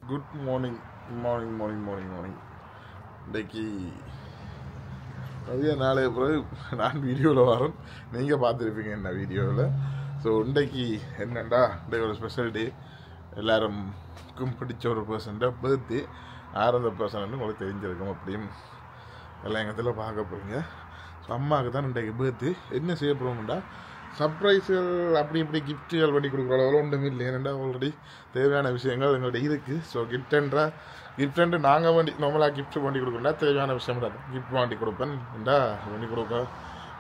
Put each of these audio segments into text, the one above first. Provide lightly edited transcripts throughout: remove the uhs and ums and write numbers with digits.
Good morning morning morning morning morning இன்றைக்கு நிறைய நாளைய பிறகு நான் வீடியோவில் வரேன். நீங்கள் பார்த்துருப்பீங்க என்ன வீடியோவில். ஸோ இன்றைக்கு என்னென்னா இன்றைக்கு ஒரு ஸ்பெஷல் டே. எல்லாருக்கும் பிடிச்ச ஒரு பர்சன்ட பர்த்டே. ஆரம்ப பர்சன் உங்களுக்கு தெரிஞ்சிருக்கும். அப்படியும் எல்லாம் எங்கத்தில் பார்க்க போகிறீங்க. ஸோ அம்மாவுக்கு தான் இன்றைக்கு பர்த்டே. என்ன செய்ய போகிறோம்டா சர்ப்ரைஸுகள் அப்படி இப்படி கிஃப்ட்டுகள் பண்ணி கொடுக்குற அளவில் ஒன்றுமே இல்லை. ஏன்னா ஆல்ரெடி தேவையான விஷயங்கள் எங்கள்கிட்ட இருக்குது. ஸோ கிஃப்ட் நாங்கள் வண்டி நார்மலாக கிஃப்ட் பண்ணி கொடுக்குறா தேவையான விஷயம் தான் கிஃப்ட் வாண்டி கொடுப்பேன். ஏண்டா பண்ணி கொடுக்க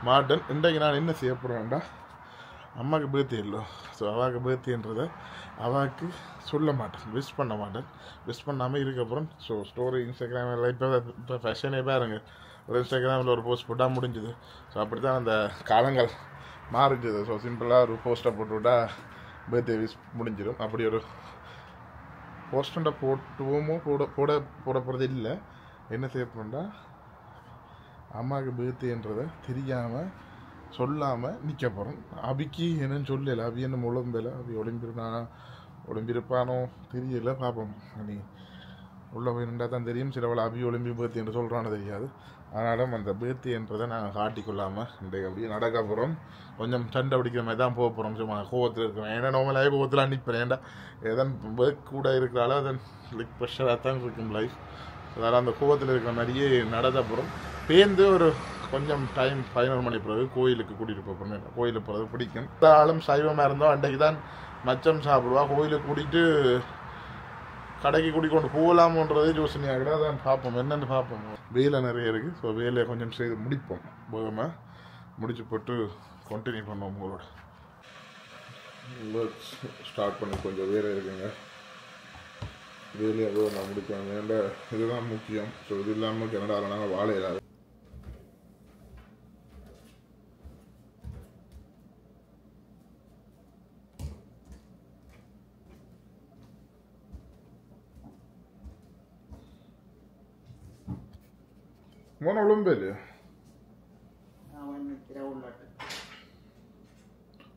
மாட்டேன். இன்றைக்கு நான் என்ன செய்ய போகிறேன்டா, அம்மாவுக்கு பர்த்டே இல்லை. ஸோ அவாவுக்கு பர்த்டேன்றதை அவாவுக்கு சொல்ல மாட்டேன், விஷ் பண்ண மாட்டேன். விஷ் பண்ணாமல் இருக்கப்பறம் ஸோ ஸ்டோரி இன்ஸ்டாகிராமில் இப்போ ஃபேஷனே பாருங்க, ஒரு இன்ஸ்டாகிராமில் ஒரு போஸ்ட் போட்டால் முடிஞ்சுது. ஸோ அப்படி தான் அந்த காலங்கள் மாறிஞ்சுது. ஸோ சிம்பிளாக ஒரு போஸ்ட்டை போட்டுவிட்டா பர்த்டே விஷ் முடிஞ்சிடும். அப்படி ஒரு போஸ்டண்டை போட்டுவோமோ போட போகிறது இல்லை. என்ன செய்ய போகிறோம்டா, அம்மாவுக்கு பர்த்டேன்றதை தெரியாமல் சொல்லாமல் நிற்க போகிறோம். அபிக்கு என்னன்னு சொல்லலை. அபி என்ன உடம்பில் அபி ஒளிம்பிருப்பானோ தெரியல. பார்ப்போம். நீ உள்ளே போய் நின்றா தான் தெரியும். சிலவளை அபி ஒலிம்பி பர்த்டேன்னு சொல்கிறான்னு தெரியாது. ஆனாலும் அந்த பர்த்டேன்றதை நாங்கள் காட்டிக்கொள்ளாமல் இன்றைக்கு அப்படியே நடக்க போகிறோம். கொஞ்சம் சண்டை பிடிக்கிற மாதிரி தான் போக போகிறோம். சும்மா கோவத்தில் இருக்கிறோம். ஏன்னா நார்மலாகவே கோவத்தில் அனுப்பிடுறேன். ஏன்டா எதன் ஒர்க் கூட இருக்கிறாலும் அதன் லைக் ப்ரெஷராக தான் இருக்கும் லைஃப். அதனால் அந்த கோவத்தில் இருக்கிற மாதிரியே நடத்த போகிறோம். பேருந்து ஒரு கொஞ்சம் டைம் 11 மணி பிறகு கோயிலுக்கு கூட்டிகிட்டு போகிறோம். கோயிலுக்கு போகிறது பிடிக்கும். ஆளும் சைவமாக இருந்தோம். அன்றைக்கு தான் மச்சம் சாப்பிடுவா. கோயிலுக்கு கூட்டிகிட்டு கடைக்கு கூட்டிக்கொண்டு போகலாமன்றதே யோசனையாக அதான் பார்ப்போம். என்னென்னு பார்ப்போம். வேலை நிறைய இருக்குது. ஸோ வேலையை கொஞ்சம் செய்து முடிப்போம். வேகமாக முடிச்சு போட்டு கண்டினியூ பண்ணுவோம். உங்களோட ஸ்டார்ட் பண்ணி கொஞ்சம் வேலை இருக்குங்க. வேலையை நான் முடிப்பேன். ஏன்னா இதுதான் முக்கியம். ஸோ இது இல்லாமல் கனடாவில் நாங்கள் வாழ இல்லாது. മോൻ ഒളിമ്പല്ലേ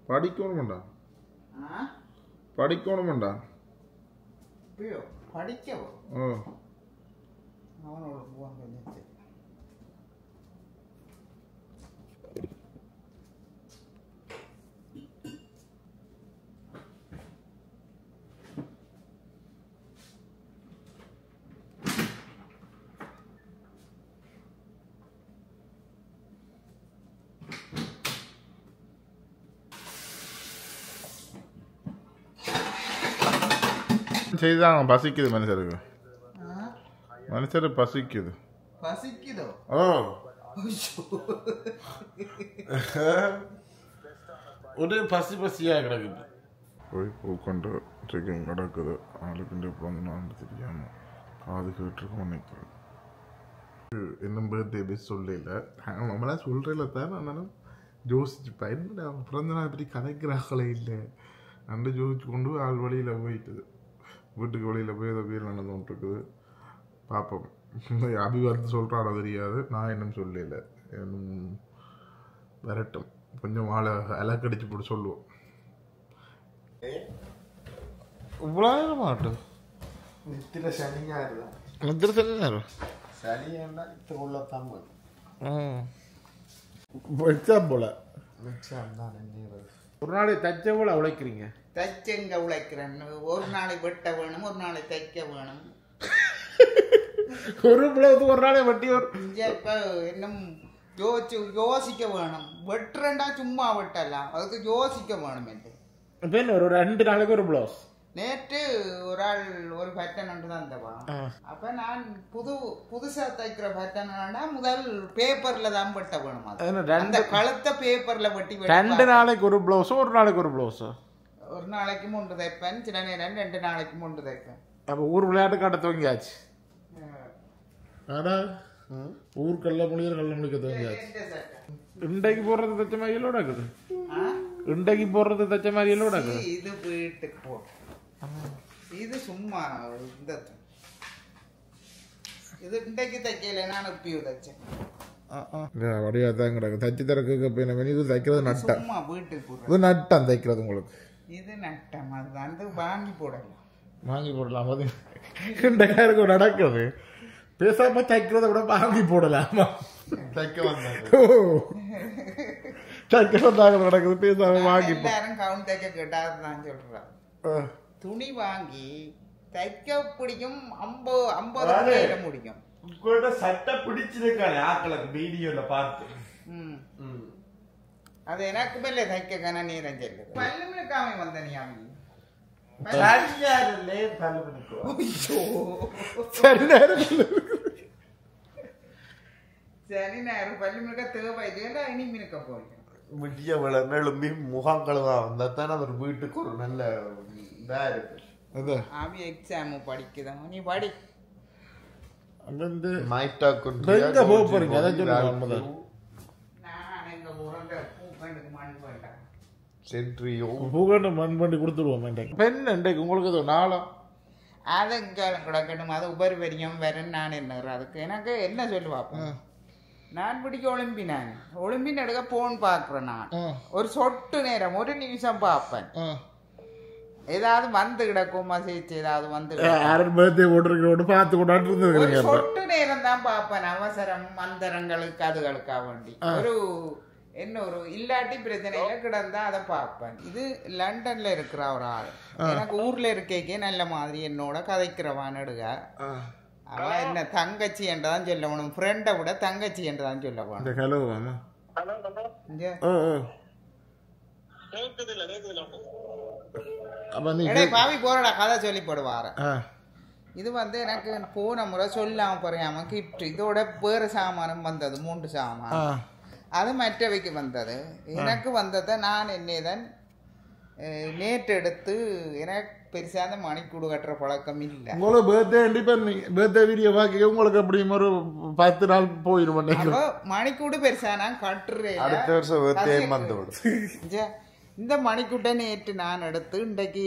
പഠിക്കണമുണ്ടാ പഠിക്കണമുണ്ടാ പഠിക്കവോ അവനോട് പോവാൻ കഴിഞ്ഞിട്ട് ചെയ്താണോ? പസിക്കുത് മനുഷ്യർക്ക്. മനുഷ്യർ പസിക്കുത്. ഓ ഒരു പസിയാ കിടക്കുന്നു. പോയി പൂക്കൊണ്ട് ചിക്കൻ കിടக்குது. ஆளுக்குண்டு இப்போ வந்து நான் தெரியாமல் காது கேட்டுருக்கோம் நினைக்கிறேன். இன்னும் பர்த்டே பேஸ் சொல்லல. நம்மளாம் சொல்கிறதில்ல தான். ஆனாலும் யோசிச்சுப்பா என்ன பிறந்த நாள் பற்றி கதைக்கிறாங்களே இல்லை அண்டு யோசிச்சு கொண்டு ஆள் வழியில் போயிட்டுது. வீட்டுக்கு வெளியில் போய் ஏதோ வீடு நடந்துகிட்டு இருக்குது. பார்ப்போம். அபி வந்து சொல்கிறாடோ தெரியாது. நான் இன்னும் சொல்லல. இன்னும் வரட்டும். கொஞ்சம் ஆளை அலக்கடிச்சு போட்டு சொல்லுவோம். இவ்வளோ மாட்டோம். நித்திர சனியாரு நித்திர சனியாரு சனியாண்டா இத்திர உள்ள தமிழ் எக்ஸாம் போல எக்ஸாம் தான் நினைக்கிறது. ஒரு நாளைக்கு தைச்ச போல உழைக்கிறீங்க. தைச்சங்க உழைக்கிறேன். ஒரு நாளை வெட்ட வேணும், ஒரு நாளை தைக்க வேணும். ஒரு பிளவுக்கு ஒரு நாளை வெட்டி இப்ப இன்னும் யோசிக்க வேணும். வெட்டுறேன்டா சும்மா வெட்டலாம், அதுக்கு யோசிக்க வேணும். என்று ஒரு 2 நாளைக்கு ஒரு பிளவுஸ். நேற்று ஒரு ஆள் ஒரு பேட்டர்ன் ஒன்று தான் தவா. அப்ப நான் புதுசா தைக்கிற பேட்டர்னா முதல் பேப்பர்ல தான் வெட்ட வேணும். அந்த கழுத்த பேப்பர்ல வெட்டி 2 நாளைக்கு ஒரு பிளவுஸ், ஒரு நாளைக்கு ஒரு பிளவுஸ். ஒரு நாளைக்கு 3 தைப்பேன், சில நேரம் 2 நாளைக்கு 3 தைப்பேன். அப்ப ஊர் விளையாட்டு காட்ட துவங்கியாச்சு. ஆனா ஊர் கல்ல முடிக்க துவங்கியாச்சு. இண்டைக்கு போடுறது தைச்ச மாதிரி எல்லோட இருக்குது. இண்டைக்கு போடுறது தைச்ச மாதிரி எல்லோட இருக்குது. இது வீட்டுக்கு போட்டு இது சும்மா இந்த இது இண்டைக்கு தைக்கல, நான் இப்பயும் தைச்சேன். வடிவாதான் கிடக்கு. தச்சு திறக்கு இது தைக்கிறது நட்டா. சும்மா வீட்டுக்கு போடுறது இது நட்டம் தைக்கிறது உங்களுக்கு. இது நட்டம். அது வந்து வாங்கி போடலாம். வாங்கி போடலாம். அது இந்த காருக்கு நடக்குது. பேசாம தைக்கிறத விட வாங்கி போடலாமா? தைக்க வந்தாங்க நடக்குது. பேசாம வாங்கி எல்லாரும் கவுன் தைக்க கேட்டாதான் சொல்றான். துணி வாங்கி தைக்க பிடிக்கும் 50 முடியும். சட்டை பிடிச்சிருக்காரு ஆக்களுக்கு வீடியோல பார்த்து. அது எனக்கு மேல தைக்க கன நேரம் செல்லு. பல்லுமிழுக்காம வந்த நீ அவங்க சரி நேரம் பல்லுமிழுக்க தேவை இனி மினுக்க போறீங்க. விடிய விளந்து எழும்பி முகம் கழுவா வந்தா தானே ஒரு வீட்டுக்கு ஒரு நல்ல இதா இருக்கு. அவ எக்ஸாம் படிக்குதான் நீ படி. அங்கிருந்து மைட்டா கொண்டு எங்க போக போறீங்க? அதான் சொல்லுங்க. நான் எங்க உரண்ட பூக்கண்டுக்கு மண் போயிட்டேன். சென்ட்ரியோ பூக்கண்டு மண் பண்ணி கொடுத்துருவோம். பெண் இன்றைக்கு உங்களுக்கு நாளம் அது இங்கே கிடக்கட்டும். அது உபரிபரியம் வரேன்னு நான் என்ன அதுக்கு எனக்கு என்ன சொல்லி பார்ப்பேன். நான் பிடிக்க ஒலிம்பின் எடுக்க போன் பார்க்குறேன். நான் ஒரு சொட்டு நேரம் 1 நிமிஷம் பார்ப்பேன். ஏதாவது வந்து கிடக்கும் மசேஜ் ஏதாவது வந்து சொட்டு நேரம் தான் பார்ப்பேன். அவசரம் மந்திரங்களுக்கு அதுகளுக்காக வேண்டி ஒரு இல்லாட்டி பிரச்சனையில கிடந்தா அதை பார்ப்பேன். இது லண்டன்ல இருக்கிற ஒரு ஆள் எனக்கு ஊர்ல இருக்கே நல்ல மாதிரி என்னோட கதைக்கிறவான் எடுக. அவன் என்ன தங்கச்சி என்றதான் சொல்ல வேணும். ஃப்ரெண்டை விட தங்கச்சி என்றதான் சொல்ல வேணும். பாவி போறடா கதை சொல்லி போடுவார. இது எனக்கு போன முறை சொல்லாம போறியாம கிஃப்ட் இதோட வேறு சாமானம் வந்தது 3 சாமான். அது மற்றவைக்கு வந்தது. எனக்கு வந்ததை நான் என்னதான் நேற்று எடுத்து எனக்கு பெருசா அந்த மணிக்கூடு கட்டுற பழக்கம் இல்லை. உங்களுக்கு பர்த்டே வீடியோ பாக்கி உங்களுக்கு அப்படி ஒரு 10 நாள் போயிடும். மணிக்கூடு பெருசா நான் கட்டுறேன். அடுத்த வருஷம் இந்த மணிக்கூட்டை நேற்று நான் எடுத்து இன்றைக்கு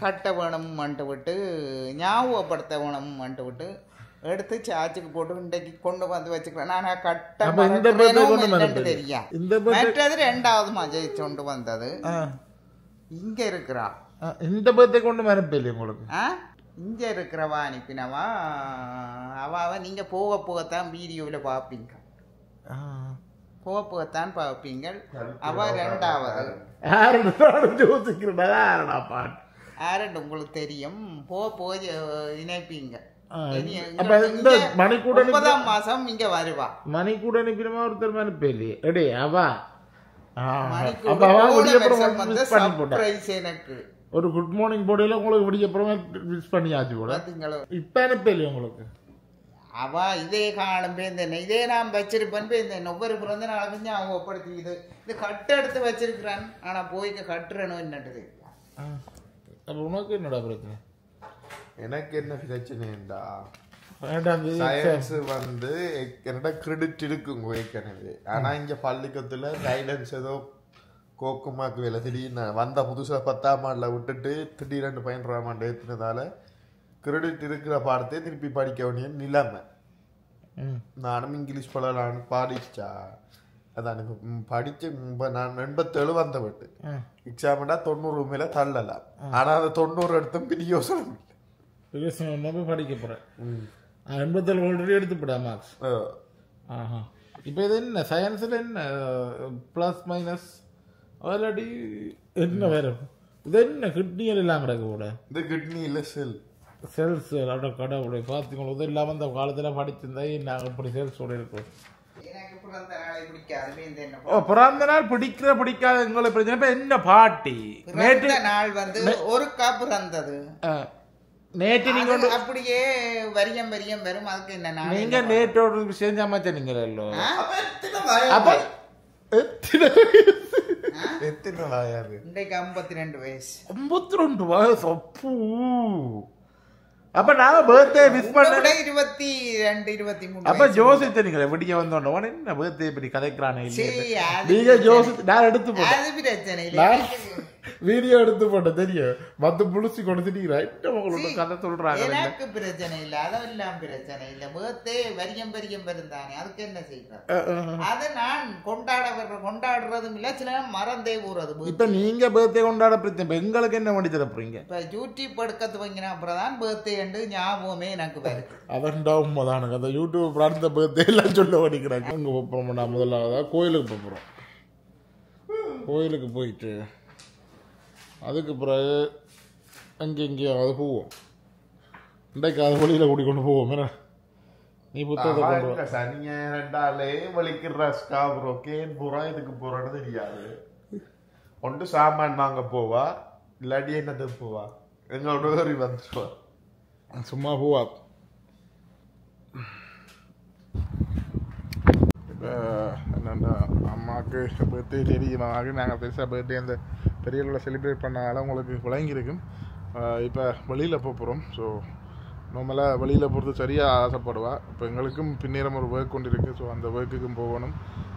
கட்ட வேணும்ட்டு விட்டு ஞாபகப்படுத்த வேணும்ட்டு விட்டு எடுத்து சார்ஜுக்கு போட்டு இன்றைக்கு கொண்டு வந்து வச்சுக்கிறேன். நான் கட்ட தெரியும். மற்றது 2வது மஜை கொண்டு வந்தது இங்க இருக்கிறா. இந்த பர்த்டே கொண்டு மறப்பில்லை உங்களுக்கு? இங்க இருக்கிறவா அனுப்பினவா அவ நீங்க போக போகத்தான் வீடியோல பாப்பீங்க. போக போகத்தான் பாப்பீங்க. அவ 2வது உங்களுக்கு தெரியும். போக இணைப்பீங்க. 9ஆம் மாசம் இங்க வருவா. மணிக்கூட அனுப்பினமா ஒருத்தர் அனுப்பலையே எடே அவா எனக்கு ஒரு குட் மார்னிங் போடையில உங்களுக்கு விடிய அப்புறமா விஷ் பண்ணியாச்சு கூட. இப்ப அனுப்பலையே உங்களுக்கு? அவ இதே காலம் பேர்ந்தேன் இதே நான் வச்சிருப்பேன் பேர்ந்தேன். ஒவ்வொரு பிறந்த நாளுக்கு ஞாபகப்படுத்தி இது கட்டு எடுத்து வச்சிருக்கிறான். ஆனா போய்க்க கட்டுறணும் என்னட்டு. அப்ப உனக்கு என்னடா பிரச்சனை? எனக்கு என்ன பிரச்சனைடா சயின்ஸ் என்னோட கிரெடிட் இருக்குங்க ஏற்கனவே. ஆனா இங்க பள்ளிக்கூடத்துல கைடன்ஸ் ஏதோ கோக்குமாக்கு வேலை திடீர்னு வந்த புதுசா 10ஆம் ஆண்டுல விட்டுட்டு திடீர்னு 12ஆம் ஆண்டு ஏற்றினதால கிரெடிட் இருக்கிற பாடத்தை திருப்பி படிக்க வேண்டிய நிலைமை. நானும் இங்கிலீஷ் பழலான்னு பாடிச்சா அதான் படிச்சு நான் 87 வந்த விட்டு எக்ஸாம்டா 90 மேல தள்ளலாம். ஆனா அந்த 90 எடுத்தும் பெரிய யோசனை படிக்க போறேன். 87 ஆல்ரெடி எடுத்துப்படா மார்க்ஸ். இப்போ இது என்ன சயின்ஸ்ல என்ன பிளஸ் மைனஸ் ஆல்ரெடி என்ன வேற இது என்ன கிட்னி எல்லாம் கிடக்க கூட. இந்த கிட்னி இல்ல செல்ஸ் அதோட கடவுளை பார்த்தீங்களா? இது இல்லாம அந்த காலத்துல படிச்சிருந்தா நாங்கள் இப்படி செல்ஸோட இருக்கோம். பிறந்த நாள் பிடிக்காத எங்களை பிரச்சனை. என்ன பாட்டி நேற்று நாள் ஒரு காப்பு பிறந்தது. நேற்று நீங்க அப்படியே வரியம் வரும். அதுக்கு என்ன நீங்க நேற்றோட விஷயம் சமைச்சீங்களோ? இன்றைக்கு 52 வயசு. 52 வயசு அப்பூ. அப்ப நாங்க பர்த்டே மிஸ் பண்ண 22 23. அப்ப ஜோசித்த நீங்க விடிய வந்தோம் என்ன பர்த்டே இப்படி கதைக்கிறானே இல்லையா? நீங்க ஜோசித் நான் எடுத்து போட்டேன். அது பிரச்சனை இல்லை. வீடியோ எடுத்து போட்ட தெரியும் மத்த புளிச்சு கொடுத்துட்டு உங்களோட கதை சொல்றாங்க. எனக்கு பிரச்சனை இல்ல, அதெல்லாம் பிரச்சனை இல்ல. பர்த்டே வரியம் இருந்தானே, அதுக்கு என்ன செய்யறது? அதை நான் கொண்டாடுறதும் இல்ல, சில மறந்தே போறது. இப்ப நீங்க பர்த்டே கொண்டாட பிரச்சனை, எங்களுக்கு என்ன பண்ணி தரப்பீங்க? இப்ப யூடியூப் எடுக்க துவங்கினா அப்புறம் தான் பர்த்டே ஞாபகமே எனக்கு வருது. அதன்டா உண்மைதானுங்க. அந்த யூடியூப் அடுத்த பர்த்டே எல்லாம் சொல்ல படிக்கிறாங்க. அங்க போறோம், நான் முதல்ல கோயிலுக்கு போறோம். கோயிலுக்கு போயிட்டு அதுக்கு பிறகு எங்கெங்கேயாவது போவோம். இன்றைக்கு அது வழியில் கூட்டிக்கொண்டு போவோம். நீ புத்தகத்தை சனிய ரெண்டாலே வலிக்கிற ஸ்காப்ரோக்கேன் பூரா இதுக்கு போறோன்னு தெரியாது. ஒன்று சாமான் வாங்க போவா, இல்லாட்டி என்னது போவா, எங்களோட வந்துடுவா, சும்மா போவா. என்னென்னா அம்மாவுக்கு பர்த்டே தெரியுமாங்க. நாங்கள் பெருசாக பர்த்டே அந்த பெரியவர்களை செலிப்ரேட் பண்ணால உங்களுக்கு விளங்கியிருக்கும். இப்போ வெளியில் போகிறோம். ஸோ நம்மளாக வெளியில் போகிறது சரியாக ஆசைப்படுவா. இப்போ எங்களுக்கும் பின்னேறம் ஒரு ஒர்க் கொண்டு இருக்குது. ஸோ அந்த ஒர்க்குக்கும் போகணும்.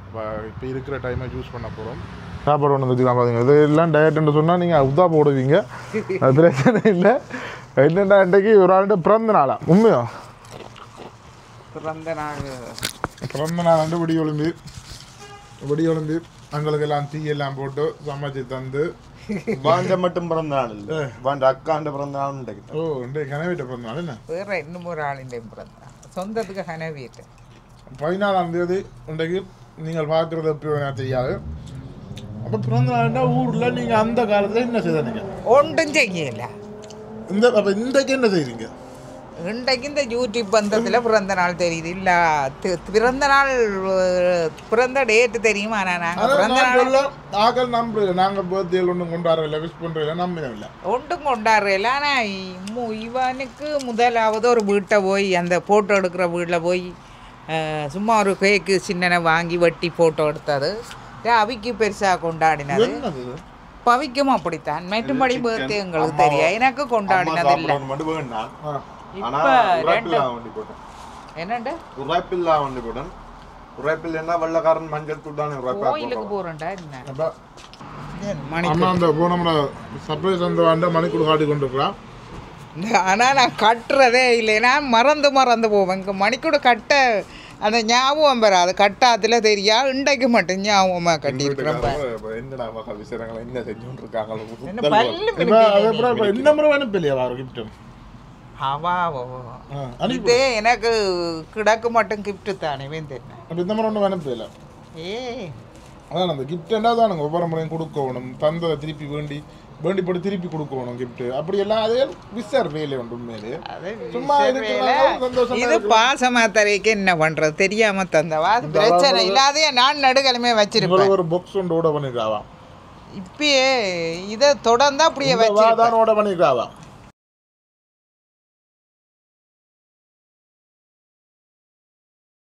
இப்போ இருக்கிற டைமை யூஸ் பண்ண போகிறோம். சாப்பாடு ஒன்று வச்சுக்கலாம். பார்த்தீங்க, இது எல்லாம் டயட்டுன்னு சொன்னால் நீங்கள் அதுதா போடுவீங்க, அது பிரச்சனை இல்லை. என்னென்னா இன்றைக்கு ஒரு ஆளுடைய பிறந்த நாளா? உண்மையா பிறந்த நாள் வந்து விடி ஒளிம்பி அங்களுக்கு எல்லாம் தீ எல்லாம் போட்டு சமைச்சு தந்து வாண்ட மட்டும் பிறந்த நாள் இல்லை, வாண்ட அக்காண்ட பிறந்த நாள். ஓ, இன்றைக்கு கனவீட்டை பிறந்த நாள். என்ன வேற இன்னும் ஒரு ஆளிൻ്റെ பிறந்த நாள், சொந்தத்துக்கு கனவீட்டு. 14ஆம் தேதி இன்றைக்கு நீங்கள் பார்க்குறது எப்போ தெரியாது. அப்போ பிறந்த நாள்னா ஊரில் நீங்கள் அந்த காலத்தில் என்ன செய்தீங்க? ஒன்றும் செய்யல. அப்போ இன்றைக்கு என்ன செய்றீங்க? இன்றைக்கு இந்த யூடியூப் வந்ததில் பிறந்த நாள் தெரியுது. இல்லை பிறந்த நாள் பிறந்த டேட்டு தெரியுமா? ஆனால் நாங்கள் பிறந்த நாள் நாங்கள் நம்புறதில்லை. நாங்கள் பர்த்டே ஒன்றும் கொண்டாடுறதில்லை, விஷ் பண்ணுறதில்லை, நம்பினதில்லை, ஒன்றும் கொண்டாடுறதில்லை. ஆனால் இவனுக்கு முதலாவது ஒரு வீட்டை போய் அந்த ஃபோட்டோ எடுக்கிற வீட்டில் போய் சும்மா ஒரு கேக்கு சின்னனை வாங்கி வெட்டி ஃபோட்டோ எடுத்தது. அவிக்கு பெருசாக கொண்டாடினது. பவிக்கும் அப்படித்தான். மற்றும்படி பர்த்டே எங்களுக்கு தெரியும், எனக்கு கொண்டாடினது இல்லை. இப்போ என்னண்டு உரைப்பில்லா வண்டி போட்டேன். உரைப்பில் என்ன வெள்ளக்காரன் மஞ்சள் தூள் கோயிலுக்கு போகிறேன்டா. என்ன அந்த போனோம்னா சர்ப்ரைஸ் அந்த மணிக்கூட காட்டி கொண்டு இருக்கிறான். ஆனால் நான் கட்டுறதே இல்லைன்னா மறந்து போவேன். இங்கே மணிக்கூட கட்ட அந்த ஞாபகம் வராது. கட்டாத்துல தெரியா, இன்றைக்கு மட்டும் ஞாபகமாக கட்டியிருக்கிறேன். என்ன செஞ்சு இருக்காங்க இதே எனக்கு கிடக்கு மட்டும் கிஃப்ட் தானே வேந்தேன். அதான் அந்த கிஃப்ட் தான் ஒவ்வொரு முறையும் கொடுக்கணும். தந்ததை திருப்பி வேண்டி போட்டு திருப்பி கொடுக்கணும் கிஃப்ட். அப்படி எல்லாம் அதே விசார் வேலை உண்டு. உண்மையிலே சும்மா இது பாசமா தரைக்கு என்ன பண்றது தெரியாம தந்தவா, அது பிரச்சனை இல்லாத நான் நடுக்கிழமையே வச்சிருப்பேன். ஒரு பாக்ஸ் ஒன்று ஓட பண்ணிருக்காவா. இப்பயே இதை தொடர்ந்தா அப்படியே வச்சு ஓட பண்ணிருக்காவா.